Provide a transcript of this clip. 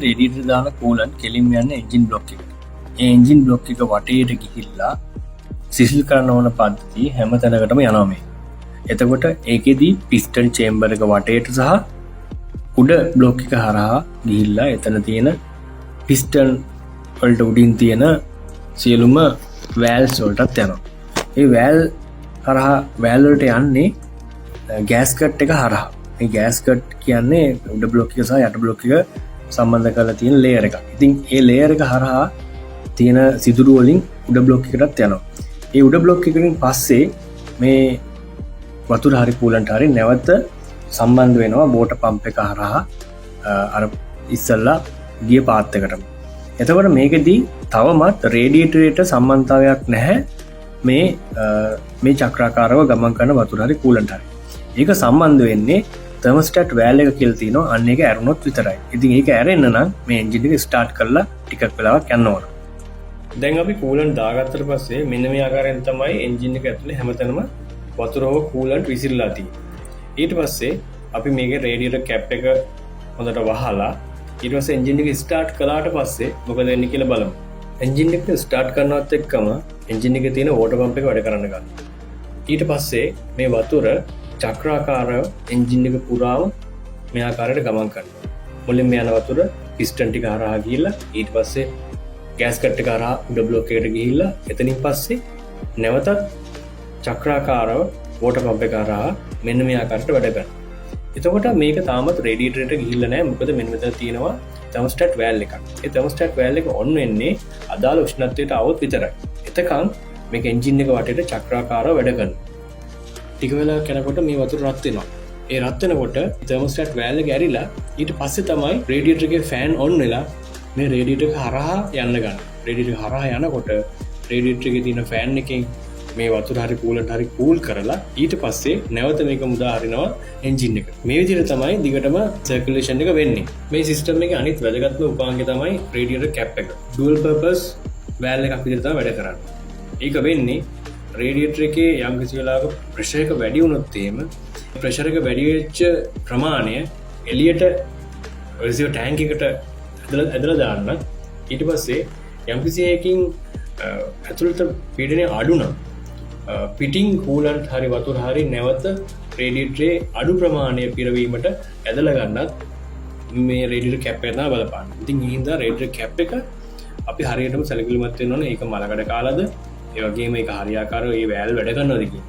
Radiator දාන coolant කෙලින්ම යන්නේ එන්ජින් බ්ලොක් එකට. ඒ එන්ජින් බ්ලොක් එක වටේට ගිහිල්ලා සිසිල් කරන්න ඕන පද්ධතිය හැම තැනකටම යනවා මේ. එතකොට ඒකෙදී පිස්ටන් චේම්බර් එක වටේට සහ උඩ බ්ලොක් එක හරහා ගිහිල්ලා එතන තියෙන පිස්ටන් වලට උඩින් තියෙන සියලුම වෑල්ස් වලටත් යනවා. ඒ වෑල් හරහා වෑල් වලට යන්නේ ගෑස් කට් එක හරහා. මේ ගෑස් කට් කියන්නේ උඩ බ්ලොක් එක සහ යට බ්ලොක් එක සම්බන්ධ කරලා තියෙන ලේයර් එකක්. ඉතින් ඒ ලේයර් එක හරහා තියෙන සිදුරු වලින් උඩ බ්ලොක් එකටත් යනවා. ඒ උඩ බ්ලොක් එකකින් පස්සේ මේ වතුර හරි කූලන්ට් හරි නැවත සම්බන්ධ වෙනවා බෝට පම්ප් එක හරහා අර ඉස්සල්ලා ගිය පාත් එකටම. එතකොට මේකෙදී තවමත් රේඩියේටරේට සම්බන්ධතාවයක් නැහැ මේ චක්‍රාකාරව ගමන් කරන වතුර හරි කූලන්ට් හරි. ඒක සම්බන්ධ වෙන්නේ තර්මෝස්ටැට් වෑල් එක කියලා තියෙනවා. අන්න ඒක ඇරුණොත් විතරයි. ඉතින් ඒක ඇරෙන්න නම් මේ එන්ජින් එක ස්ටාර්ට් කරලා ටිකක් වෙලාවක් යන්න ඕන. දැන් අපි කූලන්ට් දාගත්තට පස්සේ මෙන්න මේ ආකාරයෙන් තමයි එන්ජින් එක ඇතුලේ හැමතැනම වතුර හෝ කූලන්ට් විසිරලා තියෙන්නේ. ඊට පස්සේ අපි මේකේ රේඩියේටර් කැප් එක හොඳට වහලා ඊට පස්සේ එන්ජින් එක ස්ටාර්ට් කළාට පස්සේ මොකද වෙන්නේ කියලා බලමු. එන්ජින් එක ස්ටාර්ට් කරනවත් එක්කම එන්ජින් එකේ තියෙන වෝටර් පම්ප් එක වැඩ කරන්න ගන්නවා. ඊට පස්සේ මේ වතුර චක්‍රාකාරව එන්ජින් එක පුරාම මේ ආකාරයට ගමන් කරනවා. මුලින්ම යන වතුර පිස්ටන් ටික හරහා ගිහිල්ලා ඊට පස්සේ ගෑස් කට් එක හරහා උඩ බ්ලොක් එකට ගිහිල්ලා එතනින් පස්සේ නැවතත් චක්‍රාකාරව වෝටර් පම්ප් එක හරහා මෙන්න මේ ආකාරයට වැඩ කරනවා. එතකොට මේක තාමත් රේඩියේටරේට ගිහිල්ලා නැහැ. මොකද මෙන්න මෙතන තියෙනවා තර්මෝස්ටැට් වෑල් එකක්. ඒ තර්මෝස්ටැට් වෑල් එක ඔන් වෙන්නේ අදාළ උෂ්ණත්වයට આવොත් විතරයි. එතකන් මේක එන්ජින් එක වටේට චක්‍රාකාරව වැඩ කරනවා. ටික වෙලාවක් යනකොට මේ වතුර රත් වෙනවා. ඒ රත් වෙනකොට තර්මෝස්ටැට් වෑල් එක ඇරිලා ඊට පස්සේ තමයි රේඩියේටර් එකේ ෆෑන් ඔන් වෙලා මේ රේඩියේටර් එක හරහා යන්න ගන්න. රේඩියේටර් හරහා යනකොට රේඩියේටර් එකේ තියෙන ෆෑන් එකෙන් මේ වතුර හරි කූලන්ට් හරි කූල් කරලා ඊට පස්සේ නැවත මේක මුදා හරිනවා එන්ජින් එක. මේ විදිහට තමයි දිගටම සර්කියුලේෂන් එක වෙන්නේ. මේ සිස්ටම් එකේ අනිත් වැදගත්ම උපාංගය තමයි රේඩියේටර් කැප් එක. ඩුවල් පර්පස් වෑල් එකක් විදිහට තමයි වැඩ කරන්නේ. ඒක වෙන්නේ රේඩියේටර් එකේ යම් කිසි වෙලාවක ප්‍රෙෂර් එක වැඩි වුණොත් එහෙම ප්‍රෙෂර් එක වැඩි වෙච්ච ප්‍රමාණය එළියට රිසර්ව් ටැංක් එකට ඇදලා දාන්න. ඊට පස්සේ යම් කිසි එකකින් ඇතුළත පීඩනය අඩු නම් පිටින් කූලන්ට් හරි වතුර හරි නැවත රේඩියේටරේ අඩු ප්‍රමාණය පිරවීමට ඇදලා ගන්නත් මේ රේඩියේටර් කැප් එක තමයි බලපාන්නේ. ඉතින් ඒ හින්දා රේඩියේටර් කැප් එක අපි හරියටම සැලකිලිමත් වෙන්න ඕනේ. ඒක මලකඩ කාලාද ඒ වගේම ඒක හරියාකාරව මේ වෑල් වැඩ කරනවද කියන.